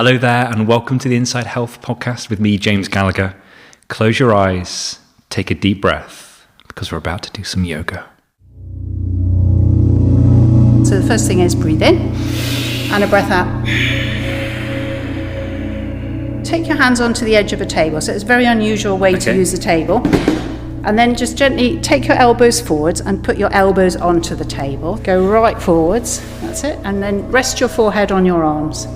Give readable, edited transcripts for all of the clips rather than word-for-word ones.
Hello there, and welcome to the Inside Health podcast with me, James Gallagher. Close your eyes, take a deep breath, because we're about to do some yoga. So the first thing is breathe in and a breath out. Take your hands onto the edge of a table. So it's a very unusual way to use the table. And then just gently take your elbows forwards and put your elbows onto the table. Go right forwards, that's it. And then rest your forehead on your arms.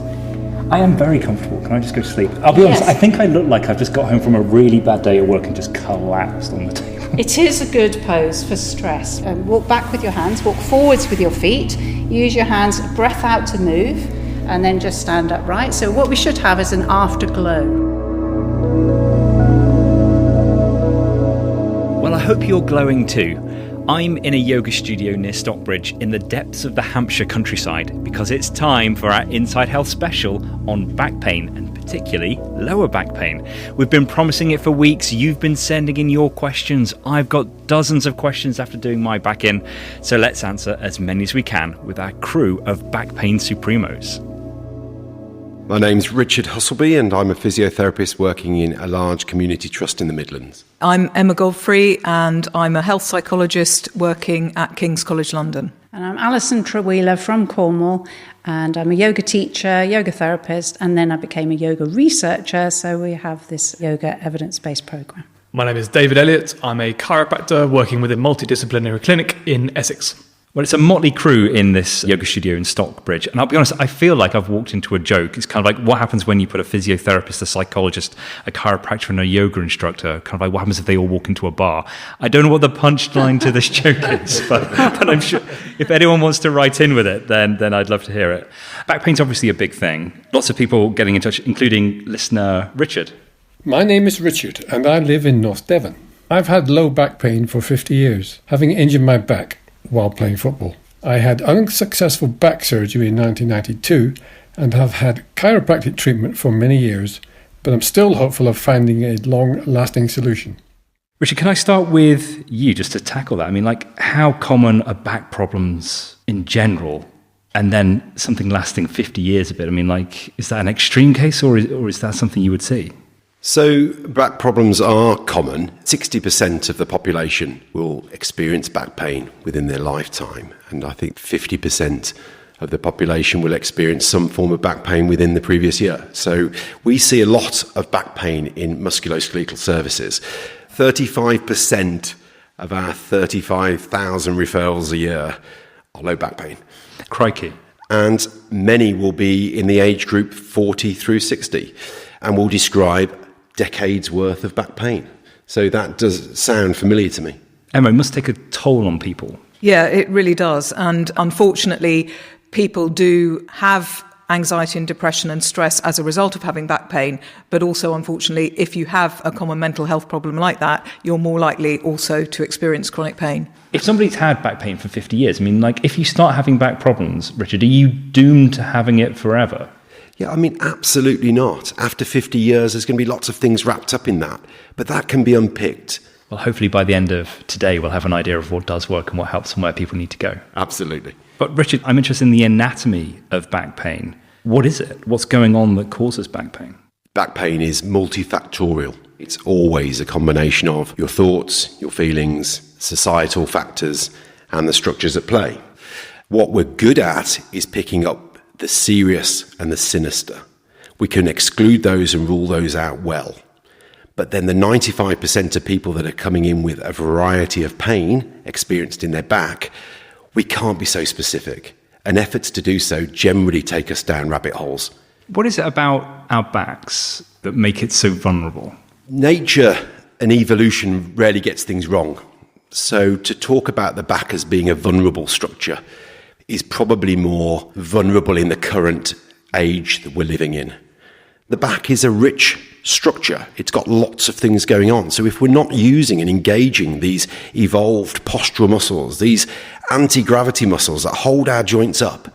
I am very comfortable. Can I just go to sleep? I'll be honest, I think I look like I've just got home from a really bad day at work and just collapsed on the table. It is a good pose for stress. Walk back with your hands, walk forwards with your feet. Use your hands, breath out to move, and then just stand upright. So what we should have is an afterglow. Well, I hope you're glowing too. I'm in a yoga studio near Stockbridge in the depths of the Hampshire countryside because it's time for our Inside Health special on back pain and particularly lower back pain. We've been promising it for weeks. You've been sending in your questions. I've got dozens of questions after doing my back in. So let's answer as many as we can with our crew of back pain supremos. My name's Richard Husselby and I'm a physiotherapist working in a large community trust in the Midlands. I'm Emma Godfrey and I'm a health psychologist working at King's College London. And I'm Alison Trewheeler from Cornwall and I'm a yoga teacher, yoga therapist, and then I became a yoga researcher, so we have this yoga evidence-based programme. My name is David Elliott. I'm a chiropractor working with a multidisciplinary clinic in Essex. Well, it's a motley crew in this yoga studio in Stockbridge. And I'll be honest, I feel like I've walked into a joke. It's kind of like what happens when you put a physiotherapist, a psychologist, a chiropractor and a yoga instructor. Kind of like what happens if they all walk into a bar. I don't know what the punchline to this joke is, but I'm sure if anyone wants to write in with it, then I'd love to hear it. Back pain's obviously a big thing. Lots of people getting in touch, including listener Richard. My name is Richard and I live in North Devon. I've had low back pain for 50 years, having injured my back while playing football. I had unsuccessful back surgery in 1992 and have had chiropractic treatment for many years, but I'm still hopeful of finding a long-lasting solution. Richard, can I start with you just to tackle that? I mean, like, how common are back problems in general, and then something lasting 50 years a bit? I mean, like, is that an extreme case or is that something you would see? So back problems are common. 60% of the population will experience back pain within their lifetime. And I think 50% of the population will experience some form of back pain within the previous year. So we see a lot of back pain in musculoskeletal services. 35% of our 35,000 referrals a year are low back pain. Crikey. And many will be in the age group 40 through 60 and will describe decades worth of back pain. So that does sound familiar to me. Emma, it must take a toll on people. Yeah, it really does. And unfortunately, people do have anxiety and depression and stress as a result of having back pain. But also, unfortunately, if you have a common mental health problem like that, you're more likely also to experience chronic pain. If somebody's had back pain for 50 years, I mean, like, if you start having back problems, Richard, are you doomed to having it forever? Yeah, I mean, absolutely not. After 50 years, there's going to be lots of things wrapped up in that, but that can be unpicked. Well, hopefully by the end of today, we'll have an idea of what does work and what helps and where people need to go. Absolutely. But Richard, I'm interested in the anatomy of back pain. What is it? What's going on that causes back pain? Back pain is multifactorial. It's always a combination of your thoughts, your feelings, societal factors, and the structures at play. What we're good at is picking up the serious and the sinister. We can exclude those and rule those out well. But then the 95% of people that are coming in with a variety of pain experienced in their back, we can't be so specific. And efforts to do so generally take us down rabbit holes. What is it about our backs that make it so vulnerable? Nature and evolution rarely gets things wrong. So to talk about the back as being a vulnerable structure is probably more vulnerable in the current age that we're living in. The back is a rich structure. It's got lots of things going on. So if we're not using and engaging these evolved postural muscles, these anti-gravity muscles that hold our joints up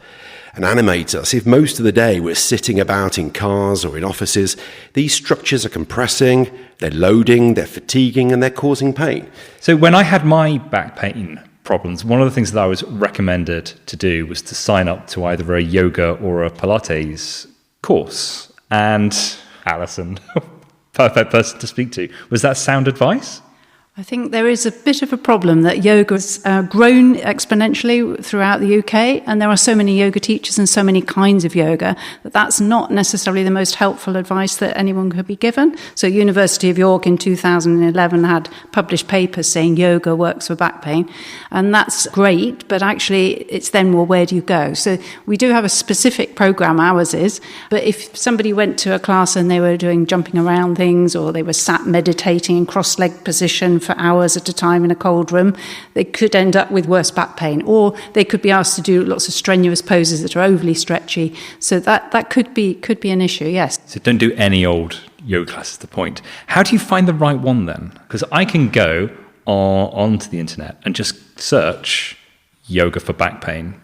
and animate us, if most of the day we're sitting about in cars or in offices, these structures are compressing, they're loading, they're fatiguing, and they're causing pain. So when I had my back pain problems, one of the things that I was recommended to do was to sign up to either a yoga or a Pilates course. And Alison, perfect person to speak to. Was that sound advice? I think there is a bit of a problem that yoga has grown exponentially throughout the UK, and there are so many yoga teachers and so many kinds of yoga that that's not necessarily the most helpful advice that anyone could be given. So University of York in 2011 had published papers saying yoga works for back pain, and that's great, but actually it's then, well, where do you go? So we do have a specific program, ours is, but if somebody went to a class and they were doing jumping around things, or they were sat meditating in cross-legged position for hours at a time in a cold room, they could end up with worse back pain, or they could be asked to do lots of strenuous poses that are overly stretchy. So that could be an issue, yes. So don't do any old yoga class is the point. How do you find the right one then? Because I can go onto the internet and just search yoga for back pain,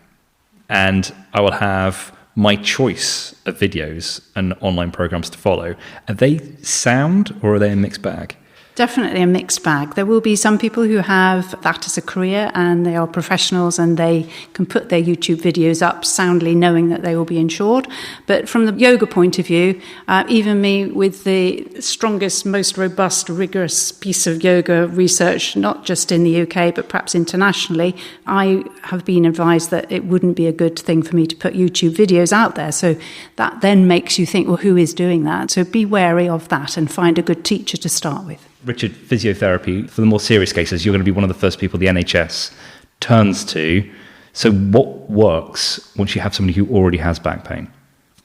and I will have my choice of videos and online programs to follow. Are they sound, or are they a mixed bag? Definitely a mixed bag. There will be some people who have that as a career and they are professionals and they can put their YouTube videos up soundly knowing that they will be insured. But from the yoga point of view, even me with the strongest, most robust, rigorous piece of yoga research, not just in the UK but perhaps internationally, I have been advised that it wouldn't be a good thing for me to put YouTube videos out there. So that then makes you think, well, who is doing that? So be wary of that and find a good teacher to start with. Richard, physiotherapy, for the more serious cases, you're going to be one of the first people the NHS turns to. So what works once you have somebody who already has back pain?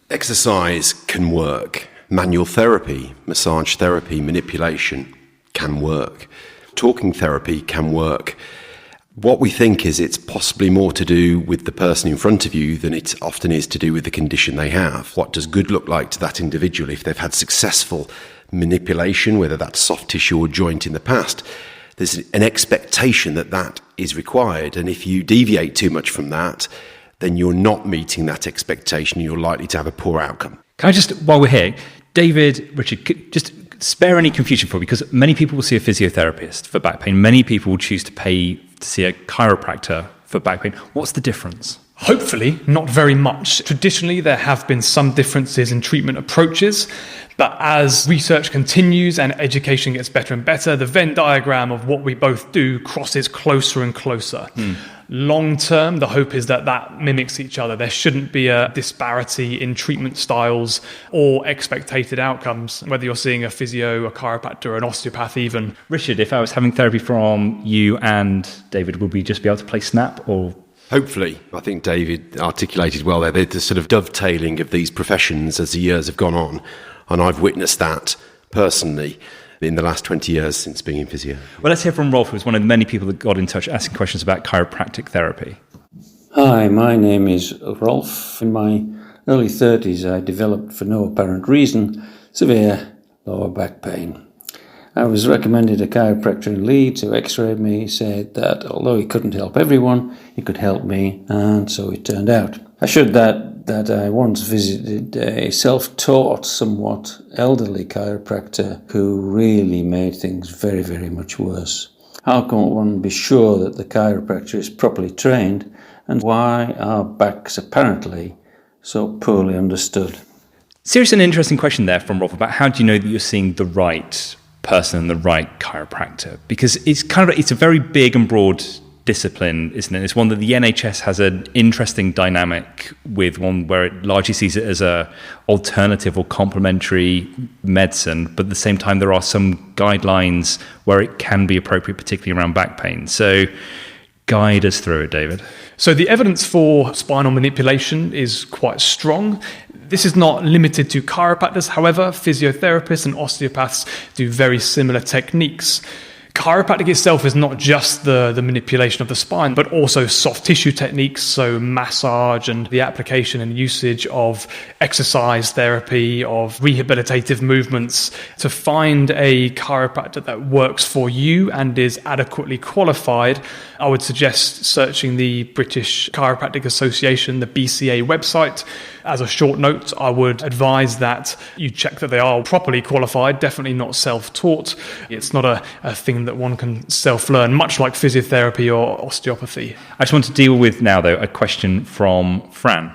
Exercise can work. Manual therapy, massage therapy, manipulation can work. Talking therapy can work. What we think is it's possibly more to do with the person in front of you than it often is to do with the condition they have. What does good look like to that individual if they've had successful manipulation, whether that's soft tissue or joint in the past? There's an expectation that that is required, and if you deviate too much from that, then you're not meeting that expectation and you're likely to have a poor outcome. Can I just, while we're here, David, Richard, just spare any confusion for me, because many people will see a physiotherapist for back pain. Many people will choose to pay to see a chiropractor for back pain. What's the difference? Hopefully, not very much. Traditionally, there have been some differences in treatment approaches, but as research continues and education gets better and better, the Venn diagram of what we both do crosses closer and closer. Long term, the hope is that that mimics each other. There shouldn't be a disparity in treatment styles or expected outcomes, whether you're seeing a physio, a chiropractor, an osteopath even. Richard, if I was having therapy from you and David, would we just be able to play Snap, or? Hopefully. I think David articulated well there, the sort of dovetailing of these professions as the years have gone on. And I've witnessed that personally in the last 20 years since being in physio. Well, let's hear from Rolf, who was one of the many people that got in touch asking questions about chiropractic therapy. Hi, my name is Rolf. In my early 30s, I developed, for no apparent reason, severe lower back pain. I was recommended a chiropractor in Leeds who x-rayed me, said that although he couldn't help everyone, he could help me, and so it turned out. I should that I once visited a self-taught, somewhat elderly chiropractor who really made things very, very much worse. How can one be sure that the chiropractor is properly trained, and why are backs apparently so poorly understood? Serious and interesting question there from Rolf about how do you know that you're seeing the right person and the right chiropractor, because it's a very big and broad discipline, isn't it? It's one that the NHS has an interesting dynamic with, one where it largely sees it as a alternative or complementary medicine, but at the same time there are some guidelines where it can be appropriate, particularly around back pain. So guide us through it, David. So the evidence for spinal manipulation is quite strong. This is not limited to chiropractors. However, physiotherapists and osteopaths do very similar techniques. Chiropractic itself is not just the manipulation of the spine, but also soft tissue techniques, so massage and the application and usage of exercise therapy, of rehabilitative movements. To find a chiropractor that works for you and is adequately qualified, I would suggest searching the British Chiropractic Association, the BCA website. As a short note, I would advise that you check that they are properly qualified, definitely not self-taught. It's not a thing that one can self-learn, much like physiotherapy or osteopathy. I just want to deal with now, though, a question from Fran.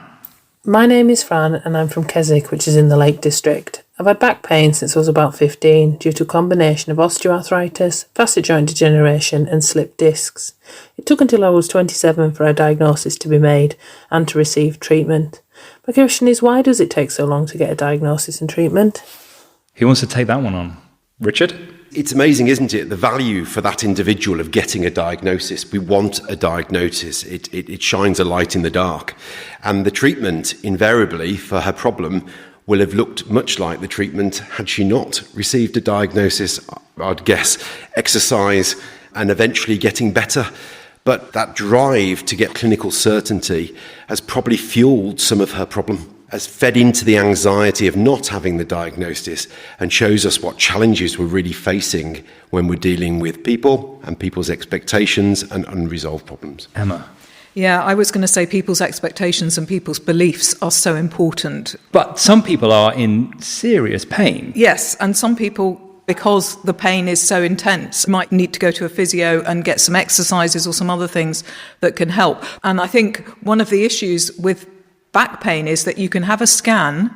My name is Fran and I'm from Keswick, which is in the Lake District. I've had back pain since I was about 15 due to a combination of osteoarthritis, facet joint degeneration and slipped discs. It took until I was 27 for a diagnosis to be made and to receive treatment. My question is, why does it take so long to get a diagnosis and treatment? Who wants to take that one on? Richard? It's amazing, isn't it, the value for that individual of getting a diagnosis. We want a diagnosis. It shines a light in the dark. And the treatment, invariably, for her problem will have looked much like the treatment had she not received a diagnosis. I'd guess exercise and eventually getting better. But that drive to get clinical certainty has probably fueled some of her problem, has fed into the anxiety of not having the diagnosis and shows us what challenges we're really facing when we're dealing with people and people's expectations and unresolved problems. Emma? Yeah, I was going to say people's expectations and people's beliefs are so important. But some people are in serious pain. Yes, and some people, because the pain is so intense, might need to go to a physio and get some exercises or some other things that can help. And I think one of the issues with back pain is that you can have a scan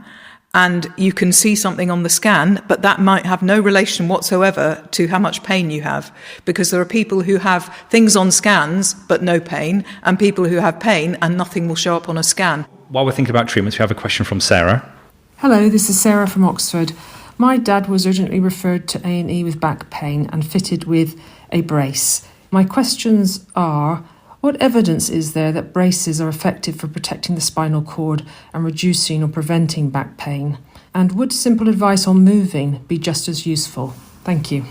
and you can see something on the scan, but that might have no relation whatsoever to how much pain you have, because there are people who have things on scans but no pain, and people who have pain and nothing will show up on a scan. While we're thinking about treatments, we have a question from Sarah. Hello, this is Sarah from Oxford. My dad was urgently referred to A&E with back pain and fitted with a brace. My questions are: what evidence is there that braces are effective for protecting the spinal cord and reducing or preventing back pain? And would simple advice on moving be just as useful? Thank you.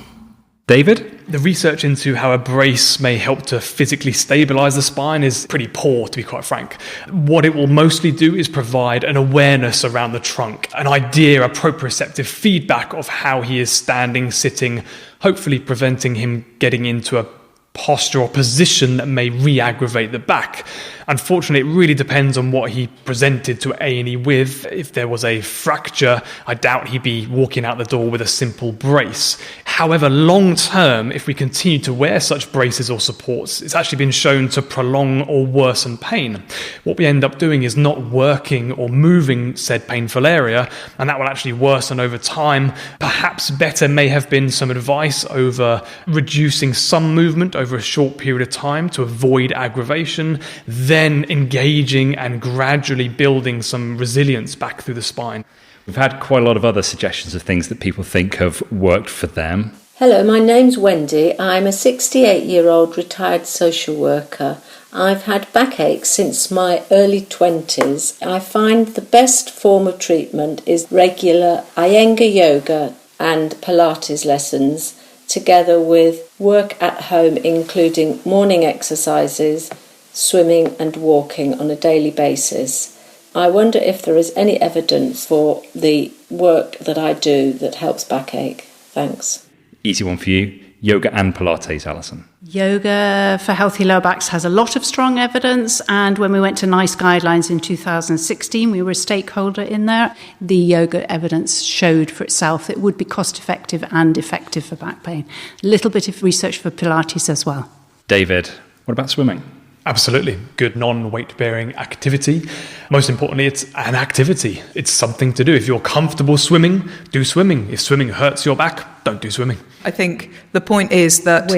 David? The research into how a brace may help to physically stabilise the spine is pretty poor, to be quite frank. What it will mostly do is provide an awareness around the trunk, an idea, a proprioceptive feedback of how he is standing, sitting, hopefully preventing him getting into a posture or position that may re-aggravate the back. Unfortunately, it really depends on what he presented to A&E with. If there was a fracture, I doubt he'd be walking out the door with a simple brace. However, long term, if we continue to wear such braces or supports, it's actually been shown to prolong or worsen pain. What we end up doing is not working or moving said painful area, and that will actually worsen over time. Perhaps better may have been some advice over reducing some movement over a short period of time to avoid aggravation, then engaging and gradually building some resilience back through the spine. We've had quite a lot of other suggestions of things that people think have worked for them. Hello, my name's Wendy. I'm a 68-year-old retired social worker. I've had backache since my early 20s. I find the best form of treatment is regular Iyengar yoga and Pilates lessons, together with work at home, including morning exercises, swimming and walking on a daily basis. I wonder if there is any evidence for the work that I do that helps backache. Thanks. Easy one for you. Yoga and Pilates, Alison. Yoga for healthy lower backs has a lot of strong evidence, and when we went to NICE guidelines in 2016, we were a stakeholder in there. The yoga evidence showed for itself that it would be cost effective and effective for back pain. A little bit of research for Pilates as well. David, what about swimming? Absolutely. Good non-weight-bearing activity. Most importantly, it's an activity. It's something to do. If you're comfortable swimming, do swimming. If swimming hurts your back, don't do swimming. I think the point is that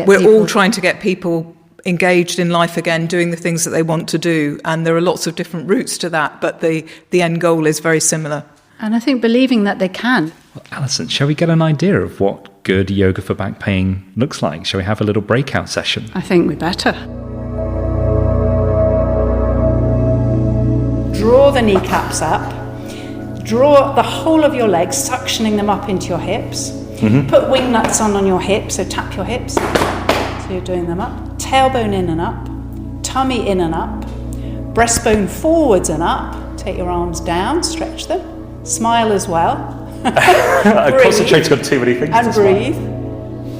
we're all trying to get people engaged in life again, doing the things that they want to do. And there are lots of different routes to that, but the end goal is very similar. And I think believing that they can. Well, Alison, shall we get an idea of what good yoga for back pain looks like? Shall we have a little breakout session? I think we better. Draw the kneecaps up. Draw the whole of your legs, suctioning them up into your hips. Mm-hmm. Put wing nuts on your hips, so tap your hips. So you're doing them up. Tailbone in and up. Tummy in and up. Breastbone forwards and up. Take your arms down, stretch them. Smile as well. I'm concentrating on too many things. And breathe.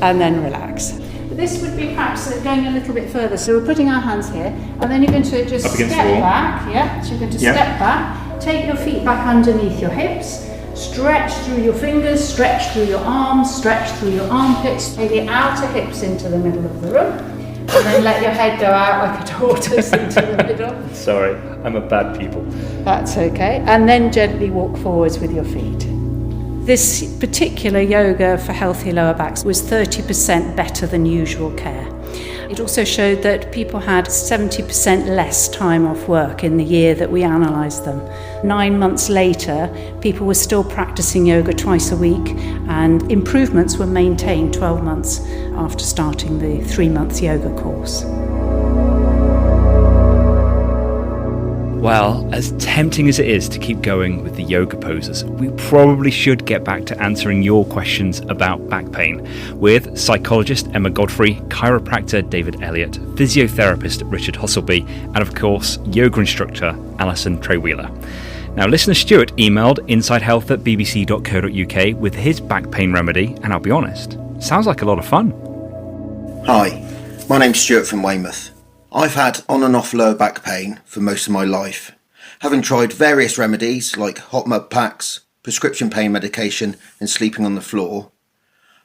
And then relax. This would be perhaps going a little bit further. So we're putting our hands here, and then you're going to just step back. Yeah, so you're going to step back. Take your feet back underneath your hips. Stretch through your fingers, stretch through your arms, stretch through your armpits. Take the outer hips into the middle of the room. And then let your head go out like a tortoise into the middle. Sorry, I'm a bad pupil. That's okay. And then gently walk forwards with your feet. This particular yoga for healthy lower backs was 30% better than usual care. It also showed that people had 70% less time off work in the year that we analysed them. 9 months later, people were still practising yoga twice a week, and improvements were maintained 12 months after starting the 3-month yoga course. Well, as tempting as it is to keep going with the yoga poses, we probably should get back to answering your questions about back pain with psychologist Emma Godfrey, chiropractor David Elliott, physiotherapist Richard Hosselby, and of course, yoga instructor Alison Trey-Wheeler. Now, listener Stuart emailed insidehealth@bbc.co.uk with his back pain remedy, and I'll be honest, sounds like a lot of fun. Hi, my name's Stuart from Weymouth. I've had on and off lower back pain for most of my life, having tried various remedies like hot mud packs, prescription pain medication and sleeping on the floor.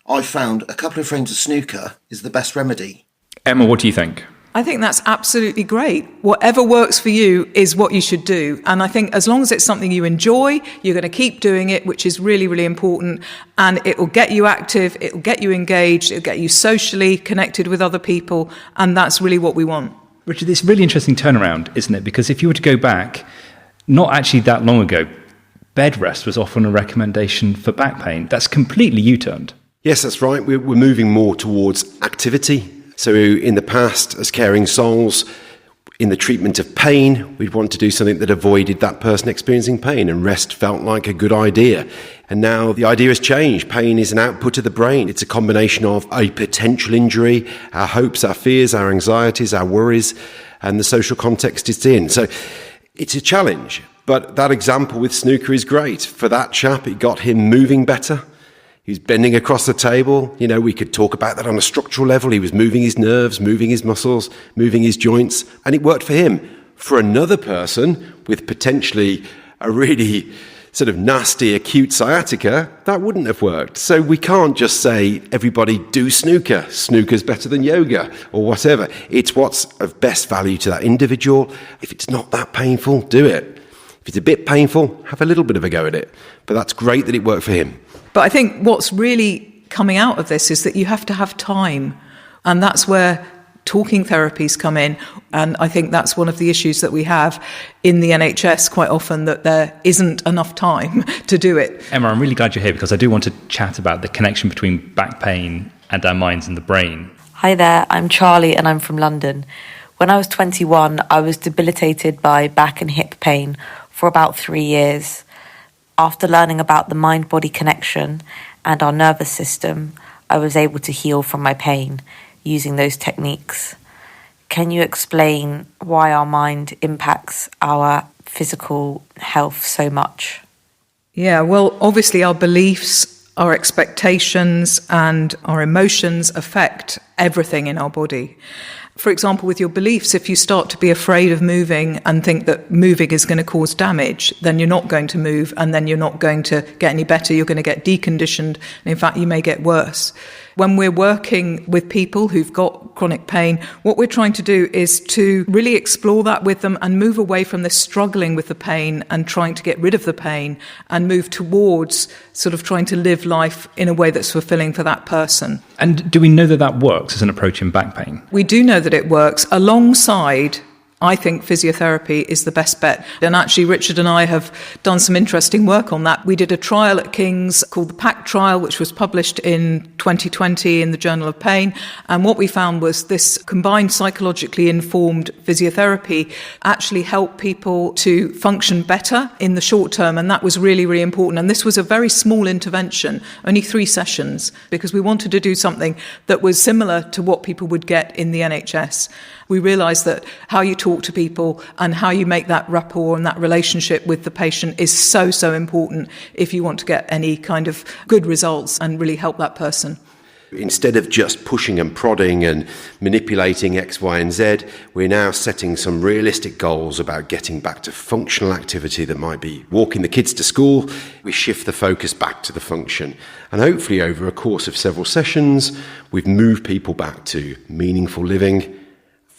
I've found a couple of frames of snooker is the best remedy. Emma, what do you think? I think that's absolutely great. Whatever works for you is what you should do. And I think as long as it's something you enjoy, you're going to keep doing it, which is really, really important. And it will get you active, it will get you engaged, it will get you socially connected with other people. And that's really what we want. Richard, it's a really interesting turnaround, isn't it? Because if you were to go back, not actually that long ago, bed rest was often a recommendation for back pain. That's completely U-turned. Yes, that's right. We're moving more towards activity. So in the past, as caring souls, in the treatment of pain, we'd want to do something that avoided that person experiencing pain, and rest felt like a good idea. And now the idea has changed. Pain is an output of the brain. It's a combination of a potential injury, our hopes, our fears, our anxieties, our worries, and the social context it's in. So it's a challenge. But that example with snooker is great. For that chap, it got him moving better. He was bending across the table. You know, we could talk about that on a structural level. He was moving his nerves, moving his muscles, moving his joints, and it worked for him. For another person with potentially a really sort of nasty acute sciatica, that wouldn't have worked. So we can't just say, everybody do snooker. Snooker's better than yoga or whatever. It's what's of best value to that individual. If it's not that painful, do it. If it's a bit painful, have a little bit of a go at it. But that's great that it worked for him. But I think what's really coming out of this is that you have to have time. And that's where talking therapies come in. And I think that's one of the issues that we have in the NHS quite often, that there isn't enough time to do it. Emma, I'm really glad you're here because I do want to chat about the connection between back pain and our minds and the brain. Hi there, I'm Charlie and I'm from London. When I was 21, I was debilitated by back and hip pain for about 3 years. After learning about the mind-body connection and our nervous system, I was able to heal from my pain using those techniques. Can you explain why our mind impacts our physical health so much? Yeah, well, obviously our beliefs, our expectations and our emotions affect everything in our body. For example, with your beliefs, if you start to be afraid of moving and think that moving is going to cause damage, then you're not going to move, and then you're not going to get any better. You're going to get deconditioned, and in fact, you may get worse. When we're working with people who've got chronic pain, what we're trying to do is to really explore that with them and move away from this struggling with the pain and trying to get rid of the pain and move towards sort of trying to live life in a way that's fulfilling for that person. And do we know that that works as an approach in back pain? We do know that it works alongside, I think physiotherapy is the best bet. And actually, Richard and I have done some interesting work on that. We did a trial at King's called the PACT trial, which was published in 2020 in the Journal of Pain. And what we found was this combined psychologically informed physiotherapy actually helped people to function better in the short term. And that was really, really important. And this was a very small intervention, only 3 sessions, because we wanted to do something that was similar to what people would get in the NHS. We realised that how you talk to people and how you make that rapport and that relationship with the patient is so, so important if you want to get any kind of good results and really help that person. Instead of just pushing and prodding and manipulating X, Y, and Z, we're now setting some realistic goals about getting back to functional activity that might be walking the kids to school. We shift the focus back to the function. And hopefully over a course of several sessions, we've moved people back to meaningful living,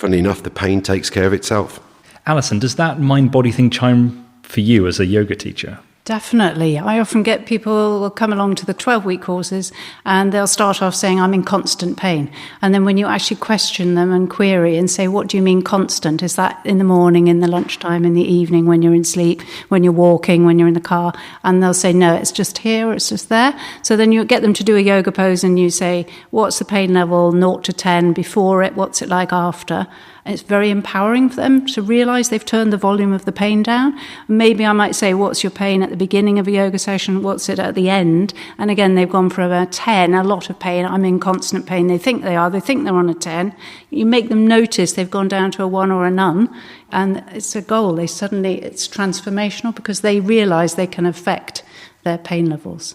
Funny enough, the pain takes care of itself. Alison, does that mind-body thing chime for you as a yoga teacher? Definitely. I often get people will come along to the 12-week courses and they'll start off saying, I'm in constant pain. And then when you actually question them and query and say, what do you mean constant? Is that in the morning, in the lunchtime, in the evening, when you're in sleep, when you're walking, when you're in the car? And they'll say, no, it's just here or it's just there. So then you get them to do a yoga pose and you say, what's the pain level 0 to 10 before it? What's it like after? And it's very empowering for them to realise they've turned the volume of the pain down. Maybe I might say, what's your pain at the beginning of a yoga session? What's it at the end? And again, they've gone from a 10, a lot of pain. I'm in constant pain. They think they are. They think they're on a 10. You make them notice they've gone down to a 1 or a none. And it's a goal. It's transformational because they realise they can affect their pain levels.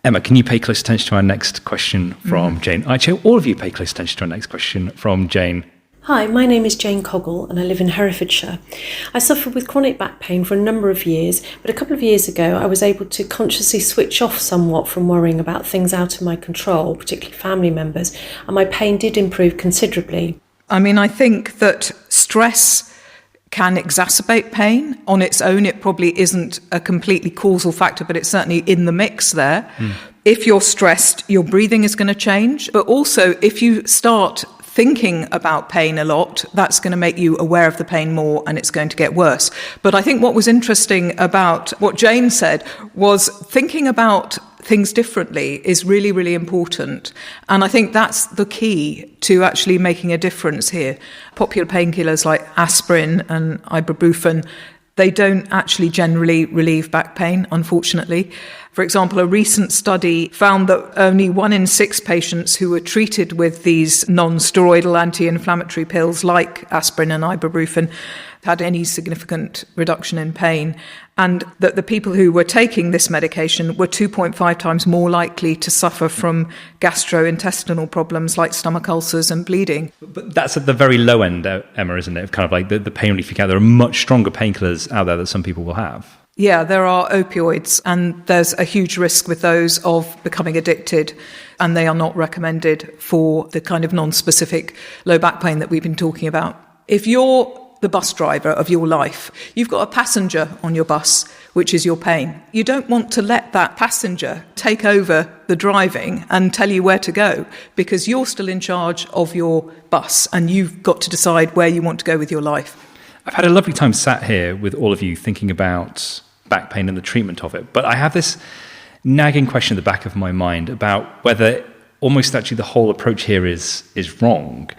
Emma, can you pay close attention to our next question from Jane? Actually, all of you pay close attention to our next question from Jane. Hi, my name is Jane Coggle and I live in Herefordshire. I suffered with chronic back pain for a number of years, but a couple of years ago I was able to consciously switch off somewhat from worrying about things out of my control, particularly family members, and my pain did improve considerably. I mean, I think that stress can exacerbate pain. On its own, it probably isn't a completely causal factor, but it's certainly in the mix there. If you're stressed, your breathing is going to change, but also if you start thinking about pain a lot, that's going to make you aware of the pain more and it's going to get worse. But I think what was interesting about what Jane said was thinking about things differently is really, really important. And I think that's the key to actually making a difference here. Popular painkillers like aspirin and ibuprofen, they don't actually generally relieve back pain, unfortunately. For example, a recent study found that only 1 in 6 patients who were treated with these non-steroidal anti-inflammatory pills like aspirin and ibuprofen had any significant reduction in pain, and that the people who were taking this medication were 2.5 times more likely to suffer from gastrointestinal problems like stomach ulcers and bleeding. But that's at the very low end, Emma, isn't it? Kind of like the pain relief you get. There are much stronger painkillers out there that some people will have. Yeah, there are opioids, and there's a huge risk with those of becoming addicted, and they are not recommended for the kind of non-specific low back pain that we've been talking about. If you're the bus driver of your life, you've got a passenger on your bus, which is your pain. You don't want to let that passenger take over the driving and tell you where to go, because you're still in charge of your bus and you've got to decide where you want to go with your life. I've had a lovely time sat here with all of you thinking about back pain and the treatment of it, but I have this nagging question at the back of my mind about whether almost actually the whole approach here is wrong.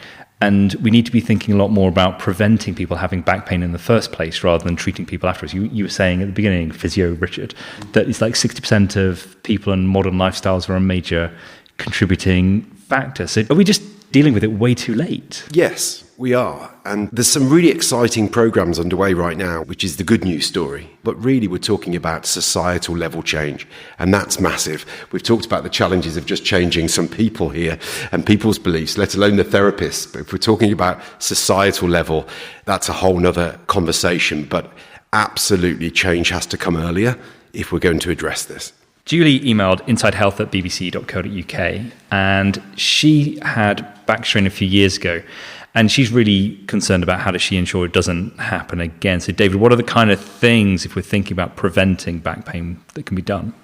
And we need to be thinking a lot more about preventing people having back pain in the first place rather than treating people afterwards. You were saying at the beginning, Physio Richard, that it's like 60% of people and modern lifestyles are a major contributing factor. So are we just dealing with it way too late? Yes, we are. And there's some really exciting programs underway right now, which is the good news story. But really, we're talking about societal level change. And that's massive. We've talked about the challenges of just changing some people here and people's beliefs, let alone the therapists. But if we're talking about societal level, that's a whole nother conversation. But absolutely, change has to come earlier if we're going to address this. Julie emailed insidehealth@bbc.co.uk, and she had back strain a few years ago, and she's really concerned about how does she ensure it doesn't happen again. So David, what are the kind of things, if we're thinking about preventing back pain, that can be done?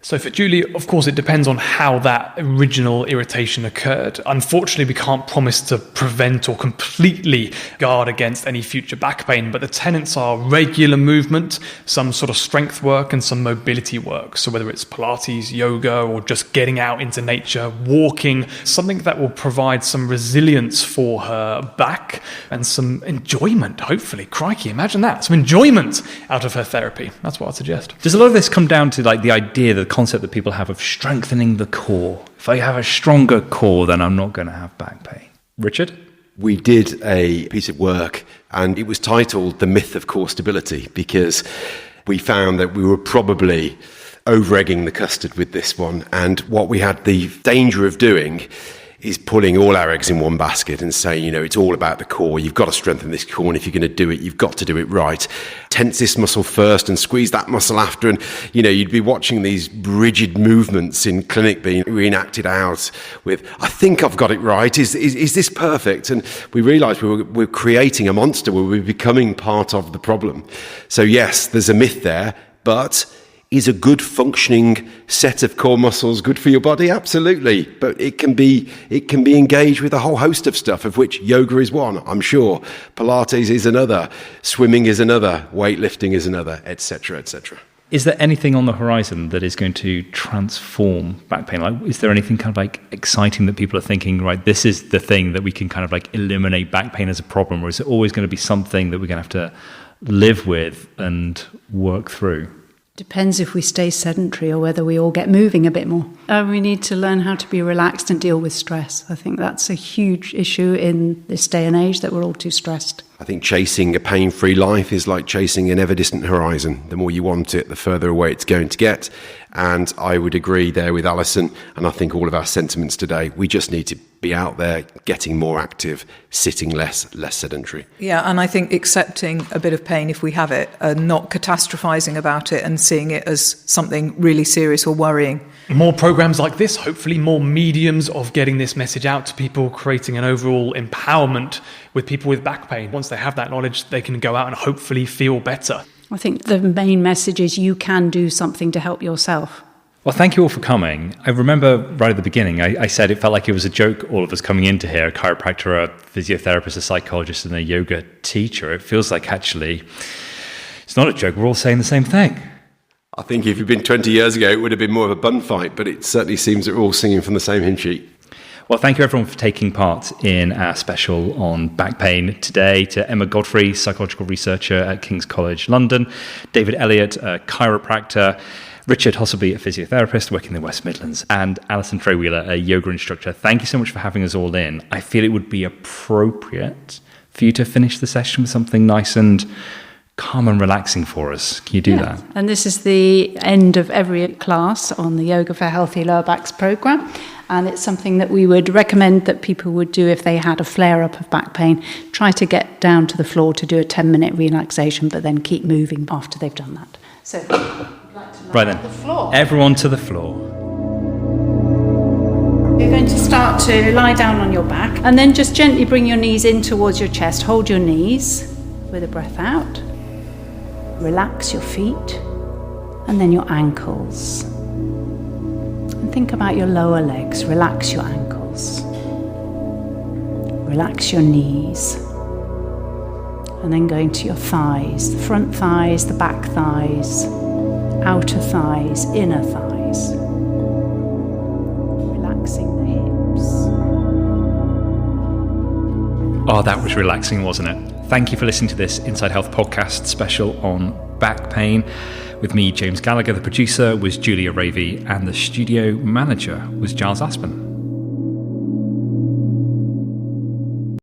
So for Julie, of course, it depends on how that original irritation occurred. Unfortunately, we can't promise to prevent or completely guard against any future back pain, but the tenets are regular movement, some sort of strength work and some mobility work. So whether it's Pilates, yoga, or just getting out into nature, walking, something that will provide some resilience for her back and some enjoyment, hopefully. Crikey, imagine that. Some enjoyment out of her therapy. That's what I'd suggest. Does a lot of this come down to like the idea, the concept that people have of strengthening the core? If I have a stronger core, then I'm not going to have back pain. Richard? We did a piece of work and it was titled The Myth of Core Stability, because we found that we were probably over-egging the custard with this one. And what we had the danger of doing is pulling all our eggs in one basket and saying, it's all about the core. You've got to strengthen this core, and if you're going to do it, you've got to do it right. Tense this muscle first and squeeze that muscle after. And, you'd be watching these rigid movements in clinic being reenacted out with, I think I've got it right. Is this perfect? And we realised we're creating a monster where we're becoming part of the problem. So yes, there's a myth there, but is a good functioning set of core muscles good for your body? Absolutely. But it can be engaged with a whole host of stuff, of which yoga is one, I'm sure. Pilates is another. Swimming is another. Weightlifting is another, etc., etc. Is there anything on the horizon that is going to transform back pain? Like, is there anything kind of like exciting that people are thinking, right, this is the thing that we can kind of like eliminate back pain as a problem? Or is it always going to be something that we're going to have to live with and work through? Depends if we stay sedentary or whether we all get moving a bit more. We need to learn how to be relaxed and deal with stress. I think that's a huge issue in this day and age, that we're all too stressed. I think chasing a pain-free life is like chasing an ever-distant horizon. The more you want it, the further away it's going to get. And I would agree there with Alison, and I think all of our sentiments today. We just need to be out there, getting more active, sitting less sedentary. Yeah, and I think accepting a bit of pain if we have it, and not catastrophizing about it and seeing it as something really serious or worrying. More programs like this, hopefully more mediums of getting this message out to people, creating an overall empowerment with people with back pain. Once they have that knowledge, they can go out and hopefully feel better. I think the main message is you can do something to help yourself. Well, thank you all for coming. I remember right at the beginning, I said it felt like it was a joke, all of us coming into here, a chiropractor, a physiotherapist, a psychologist, and a yoga teacher. It feels like actually it's not a joke. We're all saying the same thing. I think if you'd been 20 years ago, it would have been more of a bun fight, but it certainly seems that we're all singing from the same hymn sheet. Well, thank you everyone for taking part in our special on back pain today. To Emma Godfrey, psychological researcher at King's College London, David Elliott, a chiropractor, Richard Hosselby, a physiotherapist working in the West Midlands, and Alison Treywheeler, a yoga instructor. Thank you so much for having us all in. I feel it would be appropriate for you to finish the session with something nice and calm and relaxing for us. Can you do that? And this is the end of every class on the Yoga for Healthy Lower Backs programme. And it's something that we would recommend that people would do if they had a flare-up of back pain. Try to get down to the floor to do a 10-minute relaxation, but then keep moving after they've done that. So, I'd like to right then, the floor. Everyone to the floor. You're going to start to lie down on your back, and then just gently bring your knees in towards your chest. Hold your knees with a breath out. Relax your feet, and then your ankles. And think about your lower legs. Relax your ankles. Relax your knees. And then going to your thighs, the front thighs, the back thighs, outer thighs, inner thighs. Relaxing the hips. Oh, that was relaxing, wasn't it? Thank you for listening to this Inside Health podcast special on back pain. With me, James Gallagher. The producer was Julia Ravey, and the studio manager was Giles Aspen.